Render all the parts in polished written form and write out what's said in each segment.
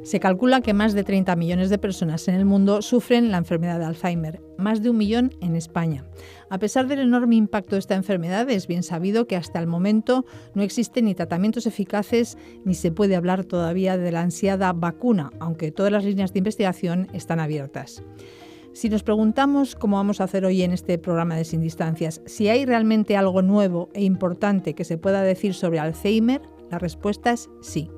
Se calcula que más de 30 millones de personas en el mundo sufren la enfermedad de Alzheimer, más de 1 millón en España. A pesar del enorme impacto de esta enfermedad, es bien sabido que hasta el momento no existen ni tratamientos eficaces ni se puede hablar todavía de la ansiada vacuna, aunque todas las líneas de investigación están abiertas. Si nos preguntamos, como vamos a hacer hoy en este programa de Sin Distancias, si hay realmente algo nuevo e importante que se pueda decir sobre Alzheimer, la respuesta es sí.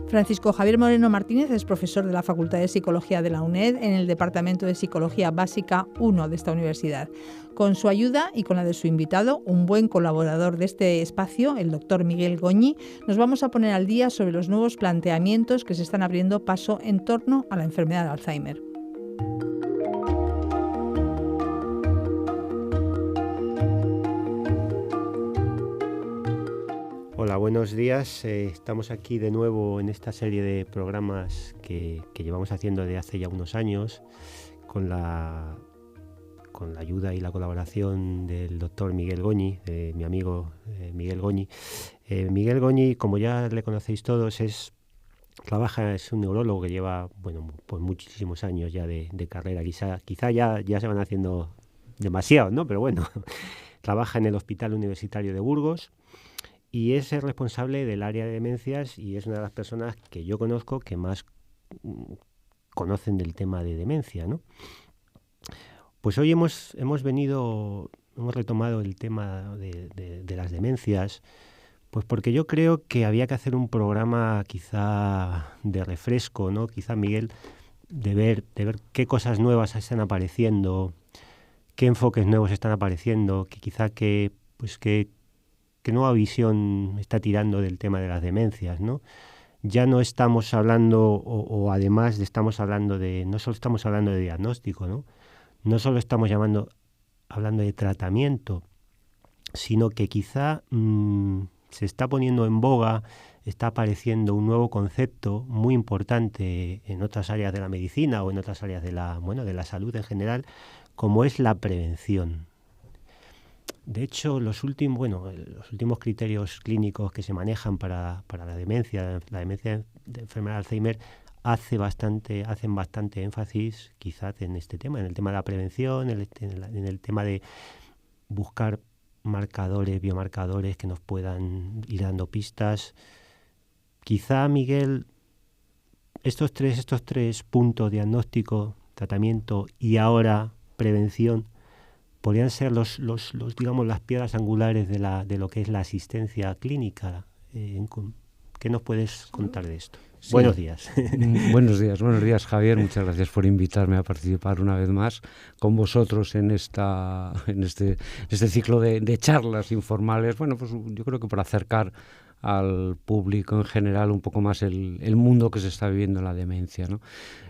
Francisco Javier Moreno Martínez es profesor de la Facultad de Psicología de la UNED en el Departamento de Psicología Básica 1 de esta universidad. Con su ayuda y con la de su invitado, un buen colaborador de este espacio, el doctor Miguel Goñi, nos vamos a poner al día sobre los nuevos planteamientos que se están abriendo paso en torno a la enfermedad de Alzheimer. Hola, buenos días. Estamos aquí de nuevo en esta serie de programas que llevamos haciendo de hace ya unos años con la ayuda y la colaboración del doctor Miguel Goñi, de mi amigo Miguel Goñi. Miguel Goñi, como ya le conocéis todos, es un neurólogo que lleva pues muchísimos años ya de carrera. Quizá ya se van haciendo demasiado, ¿no? Pero bueno, trabaja en el Hospital Universitario de Burgos. Y es el responsable del área de demencias y es una de las personas que yo conozco que más conocen del tema de demencia, ¿no? Pues hoy hemos retomado el tema de las demencias, pues porque yo creo que había que hacer un programa quizá de refresco, ¿no? Quizá, Miguel, de ver qué cosas nuevas están apareciendo, qué enfoques nuevos están apareciendo, que quizá qué nueva visión está tirando del tema de las demencias, ¿no? Ya no estamos hablando, o además estamos hablando no solo estamos hablando de diagnóstico, ¿no? No solo estamos hablando de tratamiento, sino que quizá se está poniendo en boga, está apareciendo un nuevo concepto muy importante en otras áreas de la medicina o en otras áreas de la salud en general, como es la prevención. De hecho, los últimos criterios clínicos que se manejan para la demencia de enfermedad de Alzheimer, hacen bastante énfasis quizás en este tema, en el tema de la prevención, en el tema de buscar biomarcadores que nos puedan ir dando pistas. Quizá, Miguel, estos tres puntos: diagnóstico, tratamiento y ahora prevención, podrían ser las piedras angulares de lo que es la asistencia clínica. ¿Qué nos puedes contar de esto? Sí. Buenos días. Buenos días, Javier. Muchas gracias por invitarme a participar una vez más con vosotros en este ciclo de charlas informales. Bueno, pues yo creo que para acercar al público en general un poco más el mundo que se está viviendo en la demencia, ¿no?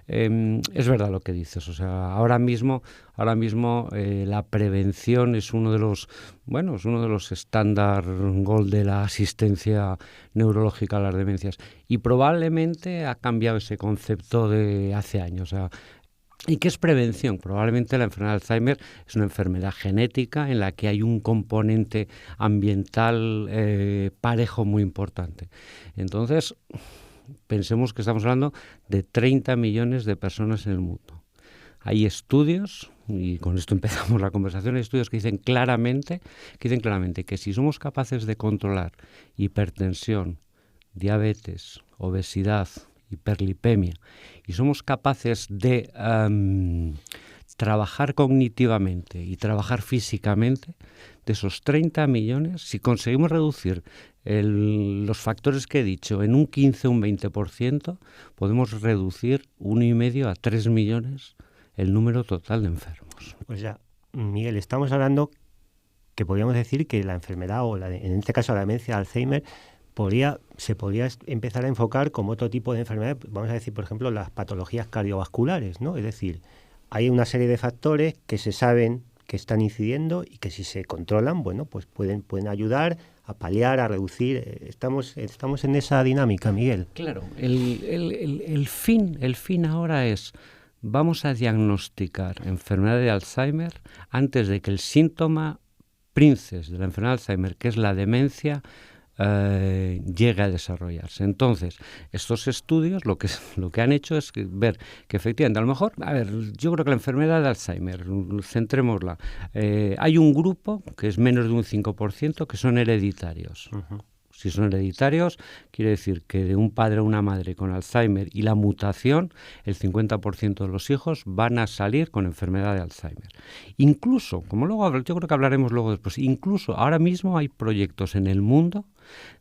Es verdad lo que dices, o sea, ahora mismo la prevención es uno de los estándar gold de la asistencia neurológica a las demencias, y probablemente ha cambiado ese concepto de hace años. O sea, ¿y qué es prevención? Probablemente la enfermedad de Alzheimer es una enfermedad genética en la que hay un componente ambiental parejo muy importante. Entonces, pensemos que estamos hablando de 30 millones de personas en el mundo. Hay estudios, y con esto empezamos la conversación, hay estudios que dicen claramente que si somos capaces de controlar hipertensión, diabetes, obesidad, hiperlipemia, y somos capaces de trabajar cognitivamente y trabajar físicamente, de esos 30 millones, si conseguimos reducir los factores que he dicho en un 15 o un 20%, podemos reducir 1,5 a 3 millones el número total de enfermos. Pues ya, Miguel, estamos hablando que podríamos decir que la enfermedad, en este caso la demencia de Alzheimer, se podría empezar a enfocar como otro tipo de enfermedad. Vamos a decir, por ejemplo, las patologías cardiovasculares, ¿no? Es decir, hay una serie de factores que se saben que están incidiendo y que si se controlan, pues pueden ayudar a paliar, a reducir. Estamos en esa dinámica, Miguel. Claro, el fin ahora es: vamos a diagnosticar enfermedad de Alzheimer antes de que el síntoma princes de la enfermedad de Alzheimer, que es la demencia, llegue a desarrollarse. Entonces, estos estudios lo que han hecho es ver que efectivamente, a lo mejor, yo creo que la enfermedad de Alzheimer, centrémosla, hay un grupo que es menos de un 5% que son hereditarios. Uh-huh. Si son hereditarios, quiere decir que de un padre o una madre con Alzheimer y la mutación, el 50% de los hijos van a salir con enfermedad de Alzheimer. Incluso, como luego yo creo que hablaremos luego después, incluso ahora mismo hay proyectos en el mundo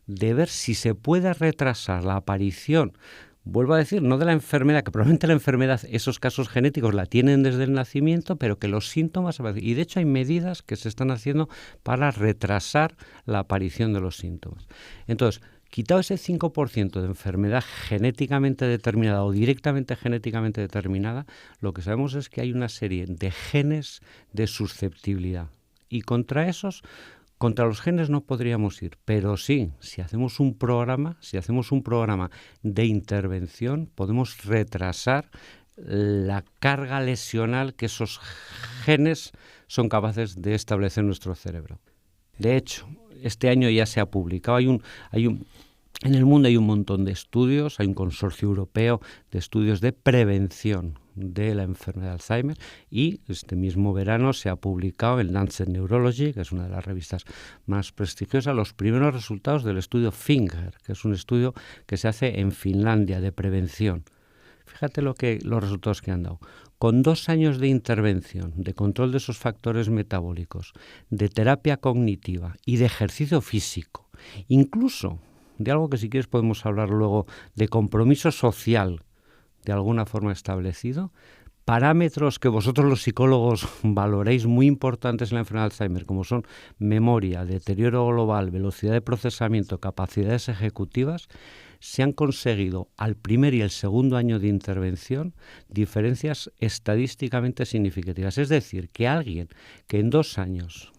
de ver si se puede retrasar la aparición, vuelvo a decir, no de la enfermedad, que probablemente la enfermedad, esos casos genéticos la tienen desde el nacimiento, pero que los síntomas, y de hecho hay medidas que se están haciendo para retrasar la aparición de los síntomas. Entonces, quitado ese 5% de enfermedad genéticamente determinada o directamente genéticamente determinada, lo que sabemos es que hay una serie de genes de susceptibilidad. Y contra los genes no podríamos ir, pero sí, si hacemos un programa de intervención, podemos retrasar la carga lesional que esos genes son capaces de establecer en nuestro cerebro. De hecho, este año ya se ha publicado, en el mundo hay un montón de estudios, hay un consorcio europeo de estudios de prevención de la enfermedad de Alzheimer, y este mismo verano se ha publicado en Lancet Neurology, que es una de las revistas más prestigiosas, los primeros resultados del estudio FINGER, que es un estudio que se hace en Finlandia de prevención. Fíjate los resultados que han dado. Con 2 años de intervención, de control de esos factores metabólicos, de terapia cognitiva y de ejercicio físico, incluso de algo que si quieres podemos hablar luego, de compromiso social de alguna forma establecido, parámetros que vosotros los psicólogos valoréis muy importantes en la enfermedad de Alzheimer, como son memoria, deterioro global, velocidad de procesamiento, capacidades ejecutivas, se han conseguido al primer y el segundo año de intervención diferencias estadísticamente significativas. Es decir, que alguien que en 2 años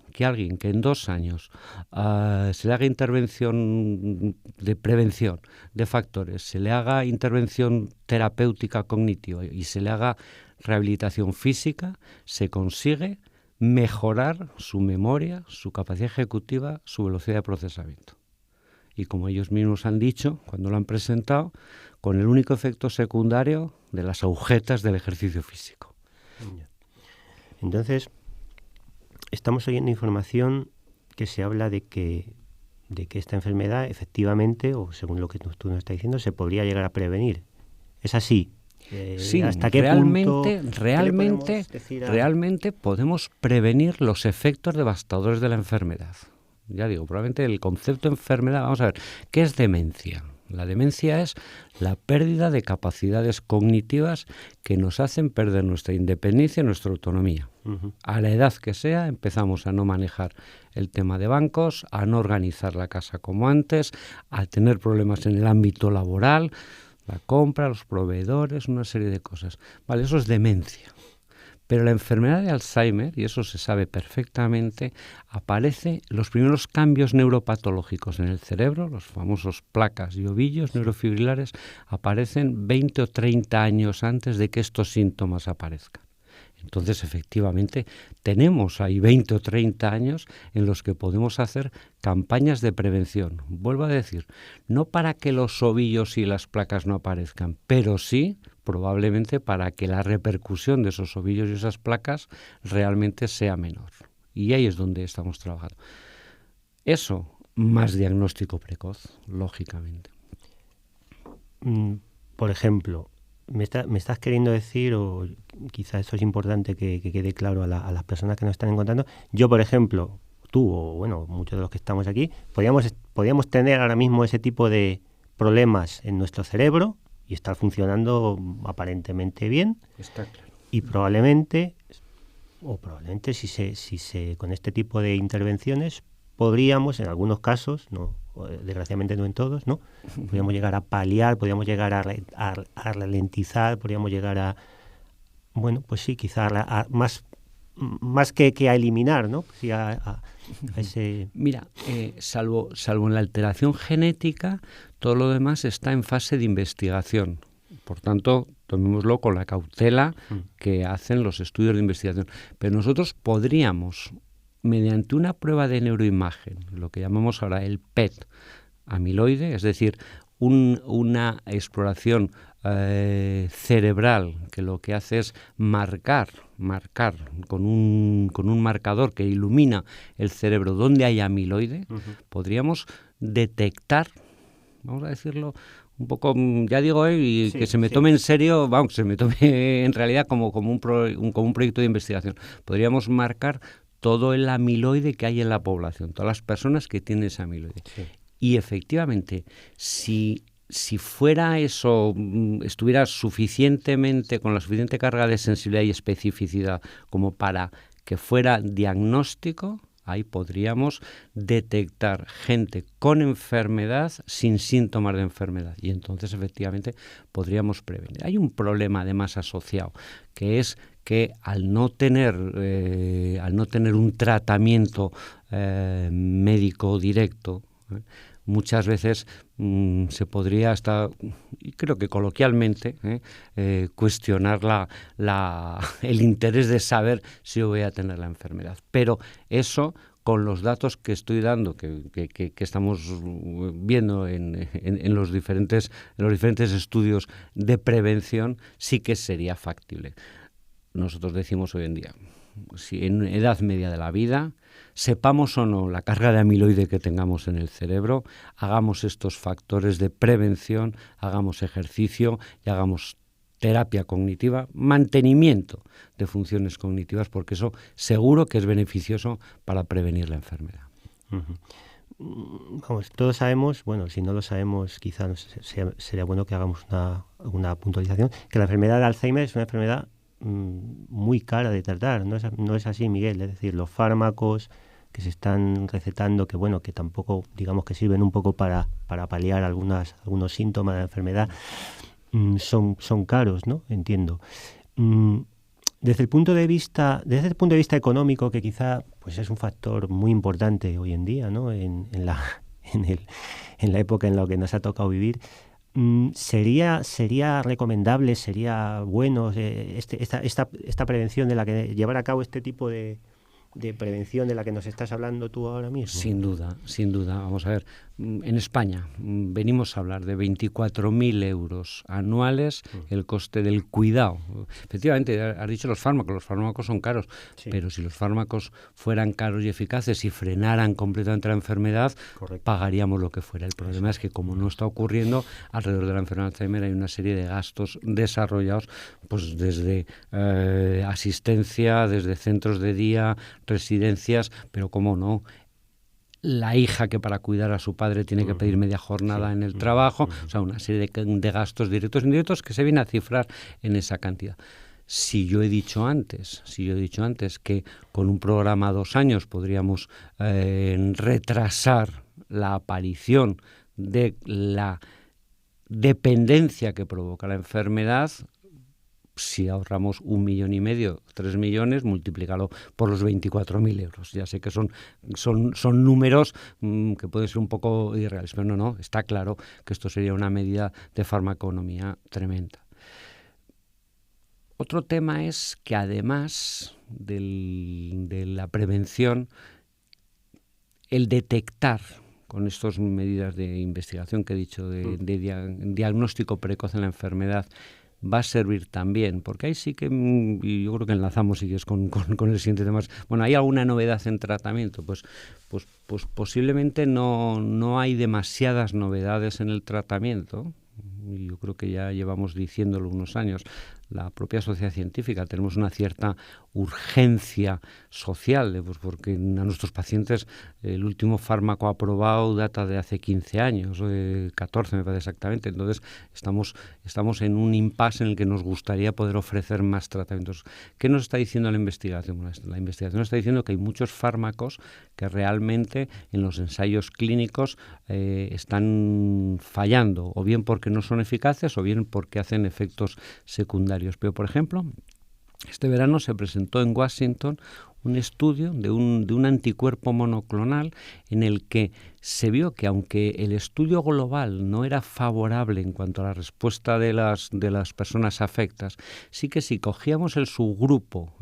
se le haga intervención de prevención de factores, se le haga intervención terapéutica cognitiva y se le haga rehabilitación física, se consigue mejorar su memoria, su capacidad ejecutiva, su velocidad de procesamiento. Y como ellos mismos han dicho, cuando lo han presentado, con el único efecto secundario de las agujetas del ejercicio físico. Entonces, estamos oyendo información que se habla de que esta enfermedad efectivamente, o según lo que tú nos estás diciendo, se podría llegar a prevenir. ¿Es así? Sí, ¿hasta qué punto? Realmente podemos prevenir los efectos devastadores de la enfermedad. Ya digo, probablemente el concepto de enfermedad, vamos a ver, ¿qué es demencia? La demencia es la pérdida de capacidades cognitivas que nos hacen perder nuestra independencia y nuestra autonomía. Uh-huh. A la edad que sea, empezamos a no manejar el tema de bancos, a no organizar la casa como antes, a tener problemas en el ámbito laboral, la compra, los proveedores, una serie de cosas. Vale, eso es demencia. Pero la enfermedad de Alzheimer, y eso se sabe perfectamente, aparece los primeros cambios neuropatológicos en el cerebro, los famosos placas y ovillos neurofibrilares, aparecen 20 o 30 años antes de que estos síntomas aparezcan. Entonces, efectivamente, tenemos ahí 20 o 30 años en los que podemos hacer campañas de prevención. Vuelvo a decir, no para que los ovillos y las placas no aparezcan, pero sí probablemente para que la repercusión de esos ovillos y esas placas realmente sea menor. Y ahí es donde estamos trabajando. Eso, más diagnóstico precoz, lógicamente. Por ejemplo, me estás queriendo decir, o quizás eso es importante que quede claro a las personas que nos están encontrando. Yo, por ejemplo, tú o bueno, muchos de los que estamos aquí, podríamos tener ahora mismo ese tipo de problemas en nuestro cerebro y estar funcionando aparentemente bien. Está claro. Y probablemente si se con este tipo de intervenciones podríamos, en algunos casos, no, desgraciadamente no en todos, ¿no? Podríamos llegar a paliar, podríamos llegar a ralentizar, podríamos llegar a, bueno, pues sí, quizá más que a eliminar, ¿no? Sí, a ese... Mira, salvo en la alteración genética, todo lo demás está en fase de investigación. Por tanto, tomémoslo con la cautela que hacen los estudios de investigación. Pero nosotros podríamos mediante una prueba de neuroimagen, lo que llamamos ahora el PET amiloide, es decir, una exploración cerebral que lo que hace es marcar con un marcador que ilumina el cerebro donde hay amiloide, podríamos detectar, vamos a decirlo un poco, ya digo, y que se me tome en serio, vamos, se me tome en realidad como un proyecto de investigación. Podríamos marcar todo el amiloide que hay en la población, todas las personas que tienen ese amiloide. Sí. Y efectivamente, si fuera eso, estuviera con la suficiente carga de sensibilidad y especificidad como para que fuera diagnóstico, ahí podríamos detectar gente con enfermedad sin síntomas de enfermedad y entonces efectivamente podríamos prevenir. Hay un problema además asociado, que es que al no tener un tratamiento médico directo, muchas veces se podría hasta, y creo que coloquialmente, cuestionar el interés de saber si yo voy a tener la enfermedad. Pero eso, con los datos que estoy dando, que estamos viendo en los diferentes estudios de prevención, sí que sería factible. Nosotros decimos hoy en día, si en edad media de la vida, sepamos o no la carga de amiloide que tengamos en el cerebro, hagamos estos factores de prevención, hagamos ejercicio y hagamos terapia cognitiva, mantenimiento de funciones cognitivas, porque eso seguro que es beneficioso para prevenir la enfermedad. Vamos, todos sabemos, bueno, si no lo sabemos, quizás sería bueno que hagamos una puntualización, que la enfermedad de Alzheimer es una enfermedad muy cara de tratar, no es así, Miguel, es decir, los fármacos que se están recetando, que bueno, que tampoco, digamos que sirven un poco para paliar algunos síntomas de la enfermedad, son caros, ¿no? Entiendo. Desde el punto de vista económico, que quizá pues es un factor muy importante hoy en día, ¿no? En la época en la que nos ha tocado vivir, sería recomendable, sería bueno esta prevención de la que llevar a cabo este tipo de prevención de la que nos estás hablando tú ahora mismo. Sin duda. Vamos a ver, en España venimos a hablar de 24.000 euros anuales el coste del cuidado. Efectivamente, has dicho los fármacos son caros, sí. Pero si los fármacos fueran caros y eficaces y frenaran completamente la enfermedad, correcto, pagaríamos lo que fuera. El problema es que como no está ocurriendo, alrededor de la enfermedad de Alzheimer hay una serie de gastos desarrollados, pues desde asistencia, desde centros de día, residencias, pero cómo no, la hija que para cuidar a su padre tiene que pedir media jornada en el trabajo, o sea, una serie de gastos directos e indirectos que se viene a cifrar en esa cantidad. Si yo he dicho antes que con un programa a 2 años podríamos retrasar la aparición de la dependencia que provoca la enfermedad, si ahorramos 1,5 millones, 3 millones, multiplícalo por los 24.000 euros. Ya sé que son números que pueden ser un poco irreales, pero no, está claro que esto sería una medida de farmaconomía tremenda. Otro tema es que además de la prevención, el detectar con estas medidas de investigación que he dicho, de diagnóstico precoz en la enfermedad, va a servir también, porque ahí sí que, y yo creo que enlazamos, si quieres, con el siguiente tema. Bueno, ¿hay alguna novedad en tratamiento? Pues posiblemente no hay demasiadas novedades en el tratamiento, y yo creo que ya llevamos diciéndolo unos años. La propia sociedad científica, tenemos una cierta urgencia social, pues porque a nuestros pacientes el último fármaco aprobado data de hace 15 años, 14 me parece exactamente. Entonces estamos en un impasse en el que nos gustaría poder ofrecer más tratamientos. ¿Qué nos está diciendo la investigación? Bueno, la investigación está diciendo que hay muchos fármacos que realmente en los ensayos clínicos están fallando, o bien porque no son eficaces o bien porque hacen efectos secundarios. Pero, por ejemplo, este verano se presentó en Washington un estudio de un anticuerpo monoclonal en el que se vio que, aunque el estudio global no era favorable en cuanto a la respuesta de las personas afectas, sí que si cogíamos el subgrupo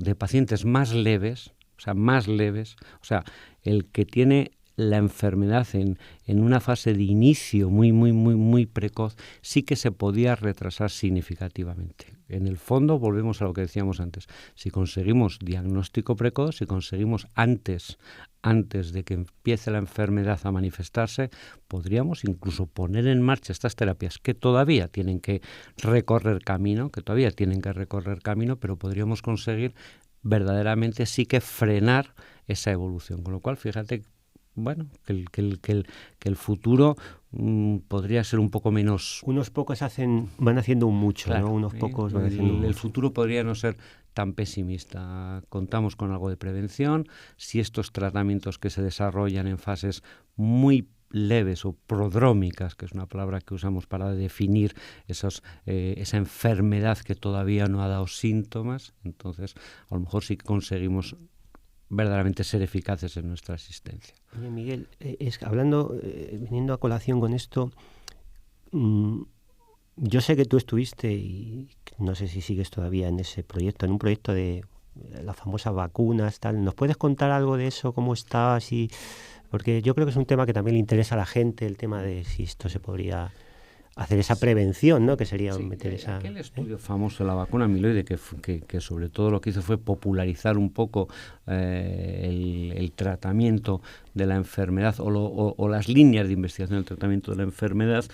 de pacientes más leves, o sea, más leves, o sea, el que tiene la enfermedad en una fase de inicio muy precoz, sí que se podía retrasar significativamente. En el fondo, volvemos a lo que decíamos antes. Si conseguimos diagnóstico precoz, si conseguimos antes de que empiece la enfermedad a manifestarse, podríamos incluso poner en marcha estas terapias que todavía tienen que recorrer camino, pero podríamos conseguir verdaderamente sí que frenar esa evolución. Con lo cual, fíjate, bueno, que el futuro podría ser un poco menos... Unos pocos van haciendo un mucho, claro, ¿no? Unos pocos van haciendo un mucho. El futuro podría no ser tan pesimista. Contamos con algo de prevención. Si estos tratamientos que se desarrollan en fases muy leves o prodrómicas, que es una palabra que usamos para definir esa enfermedad que todavía no ha dado síntomas, entonces a lo mejor sí que conseguimos verdaderamente ser eficaces en nuestra asistencia. Oye, Miguel, viniendo a colación con esto, yo sé que tú estuviste, y no sé si sigues todavía en ese proyecto, en un proyecto de las famosas vacunas, tal. ¿Nos puedes contar algo de eso? ¿Cómo estás? Porque yo creo que es un tema que también le interesa a la gente, el tema de si esto se podría hacer esa prevención, ¿no? Que sería meter esa... Aquel estudio famoso de la vacuna amiloide que sobre todo lo que hizo fue popularizar un poco el tratamiento de la enfermedad o las líneas de investigación del tratamiento de la enfermedad,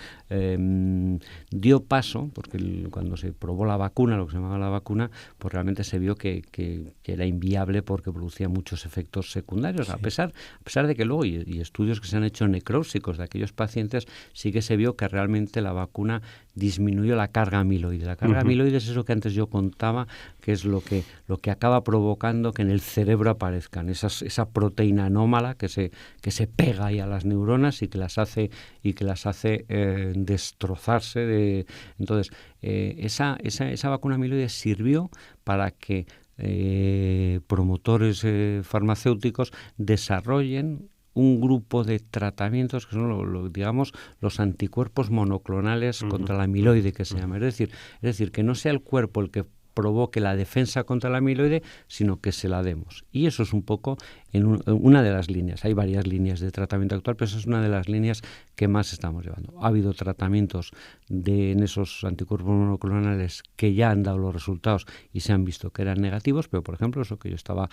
dio paso, porque cuando se probó la vacuna, lo que se llamaba la vacuna, pues realmente se vio que era inviable porque producía muchos efectos secundarios, sí. a pesar de que luego, y estudios que se han hecho necrósicos de aquellos pacientes, sí que se vio que realmente la vacuna disminuyó la carga amiloide. La carga amiloide es eso que antes yo contaba, que es lo que acaba provocando que en el cerebro aparezcan esa proteína anómala que se pega ahí a las neuronas y que las hace destrozarse. Entonces, esa vacuna amiloide sirvió para que promotores farmacéuticos desarrollen un grupo de tratamientos que son digamos los anticuerpos monoclonales contra la amiloide, que se llama. Es decir, que no sea el cuerpo el que provoque la defensa contra la amiloide, sino que se la demos. Y eso es un poco una de las líneas. Hay varias líneas de tratamiento actual, pero esa es una de las líneas que más estamos llevando. Ha habido tratamientos en esos anticuerpos monoclonales que ya han dado los resultados y se han visto que eran negativos, pero por ejemplo eso que yo estaba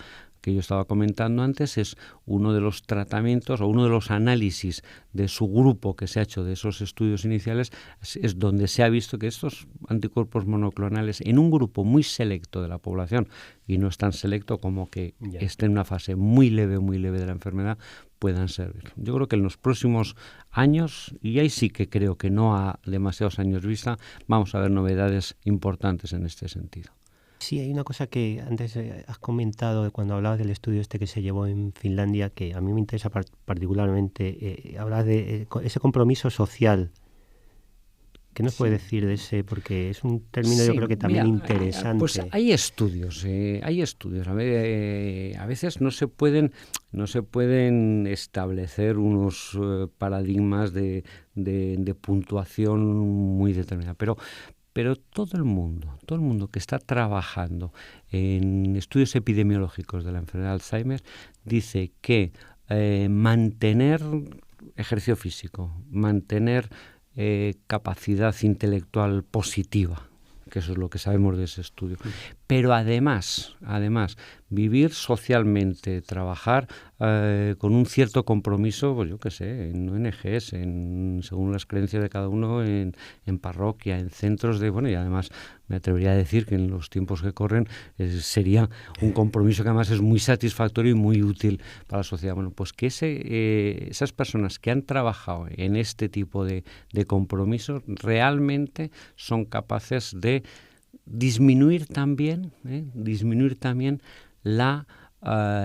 comentando antes es uno de los tratamientos o uno de los análisis de su grupo que se ha hecho de esos estudios iniciales, es donde se ha visto que estos anticuerpos monoclonales en un grupo muy selecto de la población, y no es tan selecto como que esté en una fase muy leve de la enfermedad, puedan servir. Yo creo que en los próximos años, y ahí sí que creo que no a demasiados años vista, vamos a ver novedades importantes en este sentido. Sí, hay una cosa que antes has comentado cuando hablabas del estudio que se llevó en Finlandia, que a mí me interesa particularmente. Hablas de ese compromiso social. ¿Qué nos puede decir de ese? Porque es un término yo creo que también interesante. Pues hay estudios. A veces no se pueden establecer unos paradigmas de puntuación muy determinados. Pero todo el mundo que está trabajando en estudios epidemiológicos de la enfermedad de Alzheimer dice que mantener ejercicio físico, mantener capacidad intelectual positiva, que eso es lo que sabemos de ese estudio, pero además vivir socialmente, trabajar con un cierto compromiso, pues yo qué sé, en ONGs, según las creencias de cada uno, en parroquia, en centros y además me atrevería a decir que en los tiempos que corren sería un compromiso que además es muy satisfactorio y muy útil para la sociedad. Bueno, pues que esas personas que han trabajado en este tipo de compromisos realmente son capaces de disminuir también la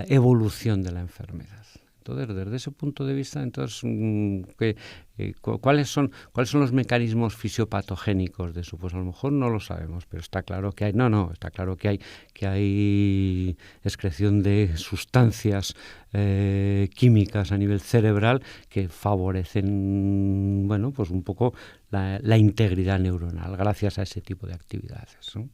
evolución de la enfermedad. Entonces, desde ese punto de vista, ¿cuáles son los mecanismos fisiopatogénicos de eso? Pues a lo mejor no lo sabemos, pero está claro que hay excreción de sustancias químicas a nivel cerebral que favorecen, pues un poco la integridad neuronal gracias a ese tipo de actividades, ¿no?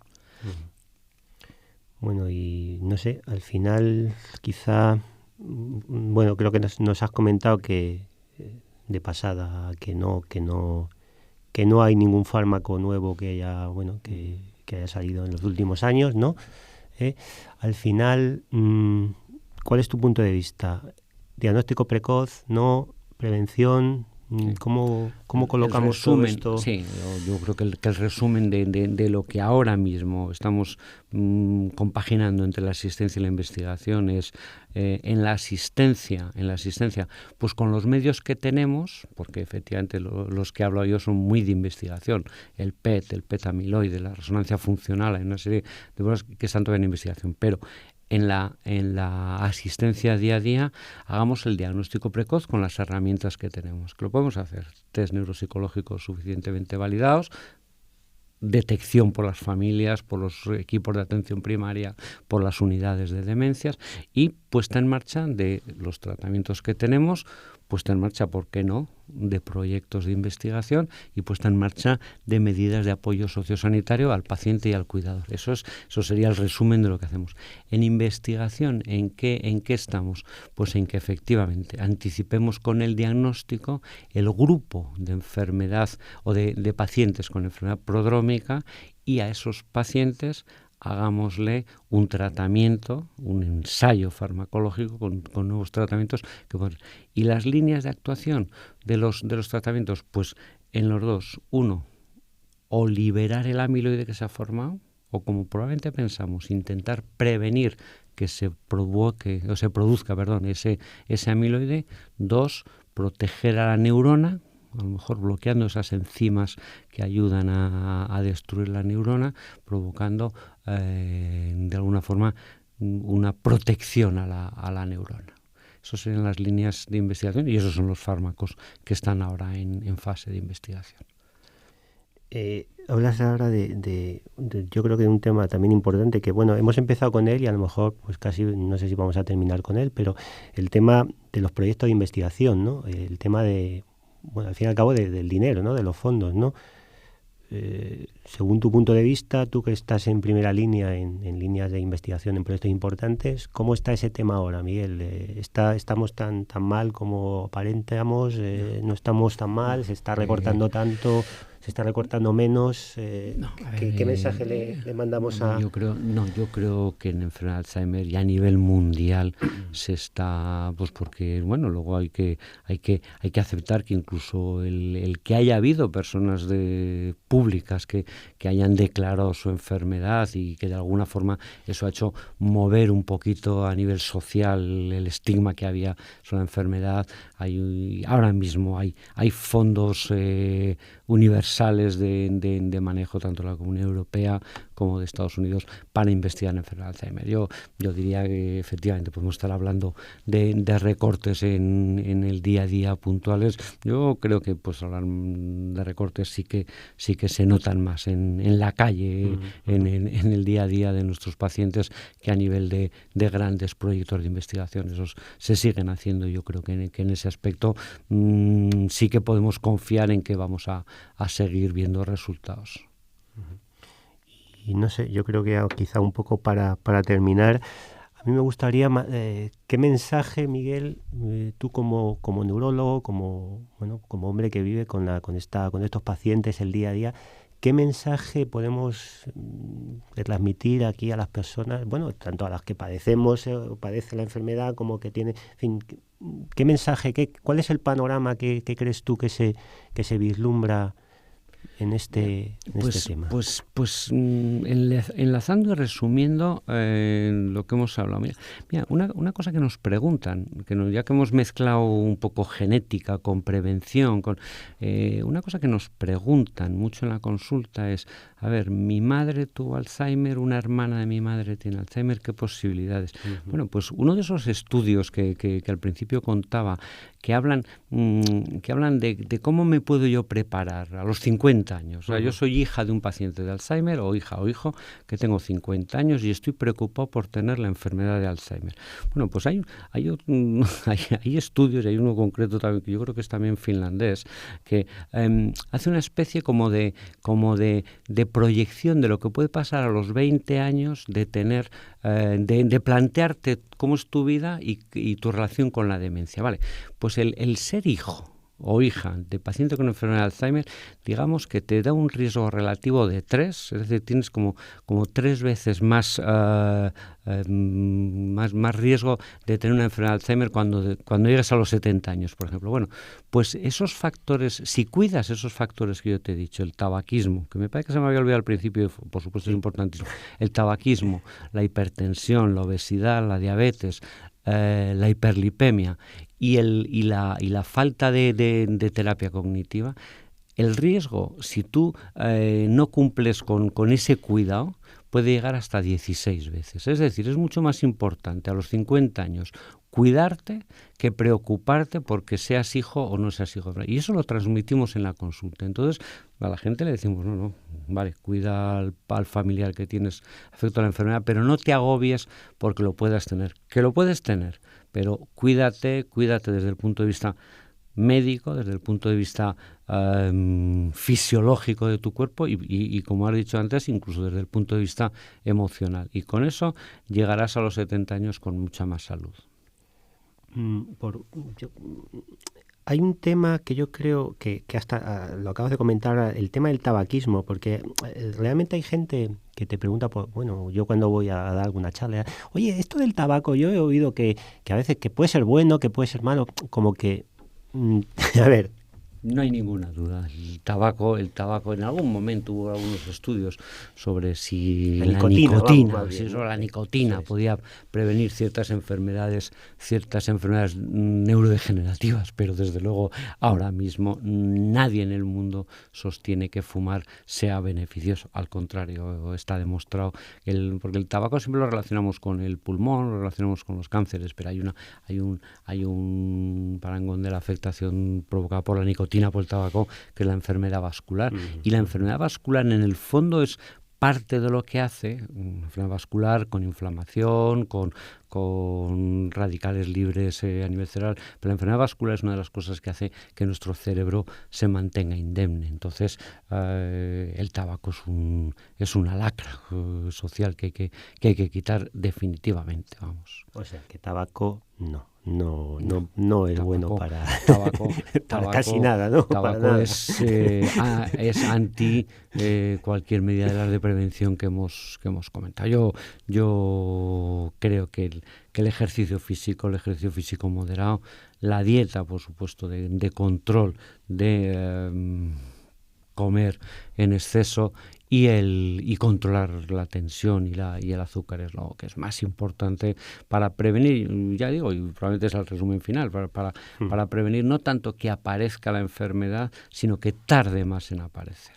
Bueno, y no sé, al final quizá, bueno, creo que nos has comentado que de pasada que no hay ningún fármaco nuevo que haya, bueno, que haya salido en los últimos años, ¿no? Al final, ¿cuál es tu punto de vista? ¿Diagnóstico precoz, no? ¿Prevención? ¿Cómo colocamos todo esto? Sí, yo creo que el resumen de lo que ahora mismo estamos compaginando entre la asistencia y la investigación es en la asistencia, pues con los medios que tenemos, porque efectivamente los que hablo yo son muy de investigación, el PET amiloide, la resonancia funcional, hay una serie de cosas que están todavía en investigación, pero en la asistencia día a día hagamos el diagnóstico precoz con las herramientas que tenemos, que lo podemos hacer, test neuropsicológicos suficientemente validados, detección por las familias, por los equipos de atención primaria, por las unidades de demencias y puesta en marcha de los tratamientos que tenemos, puesta en marcha, ¿por qué no?, de proyectos de investigación y puesta en marcha de medidas de apoyo sociosanitario al paciente y al cuidador. Eso sería el resumen de lo que hacemos. En investigación, ¿en qué estamos? Pues en que efectivamente anticipemos con el diagnóstico el grupo de enfermedad o de pacientes con enfermedad prodrómica y a esos pacientes hagámosle un tratamiento, un ensayo farmacológico con nuevos tratamientos. Y las líneas de actuación de los tratamientos, pues en los dos. Uno, o liberar el amiloide que se ha formado, o como probablemente pensamos, intentar prevenir que se produzca ese amiloide. Dos, proteger a la neurona, a lo mejor bloqueando esas enzimas que ayudan a destruir la neurona, provocando de alguna forma una protección a la neurona. Esas serían las líneas de investigación y esos son los fármacos que están ahora en fase de investigación. Hablas ahora de yo creo que de un tema también importante que, bueno, hemos empezado con él y a lo mejor pues casi no sé si vamos a terminar con él, pero el tema de los proyectos de investigación, ¿no? El tema de, bueno, al fin y al cabo del dinero, ¿no? De los fondos, ¿no? Según tu punto de vista, tú que estás en primera línea en líneas de investigación en proyectos importantes, ¿cómo está ese tema ahora, Miguel? ¿Estamos tan mal como aparentamos? ¿No estamos tan mal? ¿Se está recortando tanto? ¿Se está recortando menos? ¿Qué mensaje le mandamos a...? Yo creo que en enfermedad de Alzheimer y a nivel mundial se está, pues porque, bueno, luego hay que aceptar que incluso el que haya habido personas públicas que hayan declarado su enfermedad y que de alguna forma eso ha hecho mover un poquito a nivel social el estigma que había sobre la enfermedad. Ahora mismo hay fondos universales de manejo tanto de la Comunidad Europea como de Estados Unidos para investigar en enfermedad de Alzheimer. Yo diría que efectivamente podemos estar hablando de recortes en el día a día puntuales. Yo creo que pues hablar de recortes sí que se notan más en la calle, en el día a día de nuestros pacientes, que a nivel de grandes proyectos de investigación. Esos se siguen haciendo. Yo creo que en ese aspecto sí que podemos confiar en que vamos a seguir viendo resultados. Y no sé, yo creo que quizá un poco para terminar, a mí me gustaría, ¿qué mensaje, Miguel, tú como neurólogo, como hombre que vive con estos pacientes el día a día, qué mensaje podemos transmitir aquí a las personas, bueno, tanto a las que padecemos o padecen la enfermedad como que tienen, en fin, qué mensaje, cuál es el panorama que crees tú que se vislumbra en este tema? Pues enlazando y resumiendo lo que hemos hablado. Mira, una cosa que nos preguntan, ya que hemos mezclado un poco genética con prevención, una cosa que nos preguntan mucho en la consulta es, a ver, mi madre tuvo Alzheimer, una hermana de mi madre tiene Alzheimer, ¿qué posibilidades? Bueno, pues uno de esos estudios que al principio contaba, que hablan de cómo me puedo yo preparar a los 50 años. O sea, yo soy hija de un paciente de Alzheimer, o hija o hijo, que tengo 50 años y estoy preocupado por tener la enfermedad de Alzheimer. Bueno, pues hay estudios, y hay uno concreto también, que yo creo que es también finlandés, que hace una especie como de proyección de lo que puede pasar a los 20 años, de tener, de plantearte cómo es tu vida y tu relación con la demencia. Vale, pues el ser hijo o hija de paciente con enfermedad de Alzheimer, digamos que te da un riesgo relativo de 3, es decir, tienes como 3 veces más riesgo de tener una enfermedad de Alzheimer cuando llegas a los 70 años, por ejemplo. Bueno, pues esos factores, si cuidas esos factores que yo te he dicho, el tabaquismo, que me parece que se me había olvidado al principio, por supuesto es importantísimo, el tabaquismo, la hipertensión, la obesidad, la diabetes, la hiperlipemia y la falta de terapia cognitiva, el riesgo, si tú no cumples con ese cuidado, puede llegar hasta 16 veces. Es decir, es mucho más importante a los 50 años cuidarte que preocuparte porque seas hijo o no seas hijo. Y eso lo transmitimos en la consulta. Entonces, a la gente le decimos, no, vale, cuida al familiar que tienes afecto a la enfermedad, pero no te agobies porque lo puedas tener. Que lo puedes tener, pero cuídate desde el punto de vista médico, desde el punto de vista fisiológico de tu cuerpo y, como has dicho antes, incluso desde el punto de vista emocional. Y con eso llegarás a los 70 años con mucha más salud. Hay un tema que yo creo que hasta lo acabas de comentar, el tema del tabaquismo, porque realmente hay gente que te pregunta, yo cuando voy a dar alguna charla, oye, esto del tabaco, yo he oído que a veces que puede ser bueno, que puede ser malo, como que, a ver. No hay ninguna duda. El tabaco, en algún momento hubo algunos estudios sobre si la nicotina podía prevenir ciertas enfermedades neurodegenerativas, pero desde luego ahora mismo nadie en el mundo sostiene que fumar sea beneficioso. Al contrario, está demostrado porque el tabaco siempre lo relacionamos con el pulmón, lo relacionamos con los cánceres, pero hay un parangón de la afectación provocada por la nicotina, por el tabaco, que es la enfermedad vascular. Y la enfermedad vascular, en el fondo, es parte de lo que hace una enfermedad vascular con inflamación, con radicales libres a nivel cerebral, pero la enfermedad vascular es una de las cosas que hace que nuestro cerebro se mantenga indemne. Entonces, el tabaco es una lacra social que hay que quitar definitivamente, vamos. O sea, que tabaco no es tabaco, bueno para casi nada, ¿no? Tabaco es anti cualquier medida de las de prevención que hemos comentado. Yo creo que el ejercicio físico moderado, la dieta, por supuesto, de control de comer en exceso y controlar la tensión y el azúcar es lo que es más importante para prevenir, ya digo, y probablemente es el resumen final, para prevenir no tanto que aparezca la enfermedad, sino que tarde más en aparecer.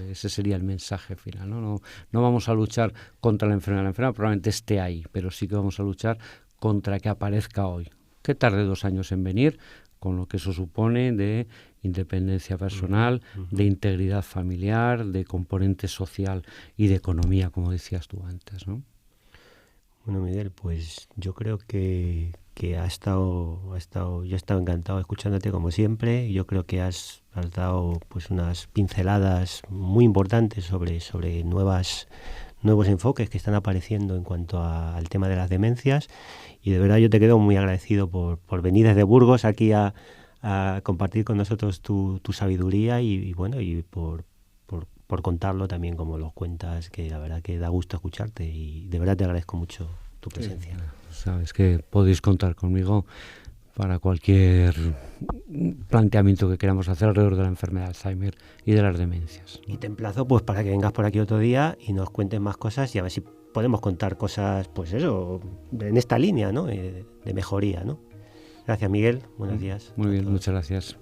Ese sería el mensaje final, ¿no? No vamos a luchar contra la enfermedad probablemente esté ahí, pero sí que vamos a luchar contra que aparezca hoy, que tarde 2 años en venir, con lo que eso supone de independencia personal, de integridad familiar, de componente social y de economía, como decías tú antes, ¿no? Bueno, Miguel, pues yo creo que yo he estado encantado escuchándote como siempre. Yo creo que has dado pues unas pinceladas muy importantes sobre nuevos enfoques que están apareciendo en cuanto al tema de las demencias, y de verdad yo te quedo muy agradecido por venir desde Burgos aquí a compartir con nosotros tu sabiduría y por contarlo también como lo cuentas, que la verdad que da gusto escucharte y de verdad te agradezco mucho tu presencia. Sí, sabes que podéis contar conmigo para cualquier planteamiento que queramos hacer alrededor de la enfermedad de Alzheimer y de las demencias, ¿no? Y te emplazo pues para que vengas por aquí otro día y nos cuentes más cosas y a ver si podemos contar cosas, pues eso, en esta línea, ¿no? De mejoría, ¿no? Gracias, Miguel. Buenos días. Muy bien, muchas gracias.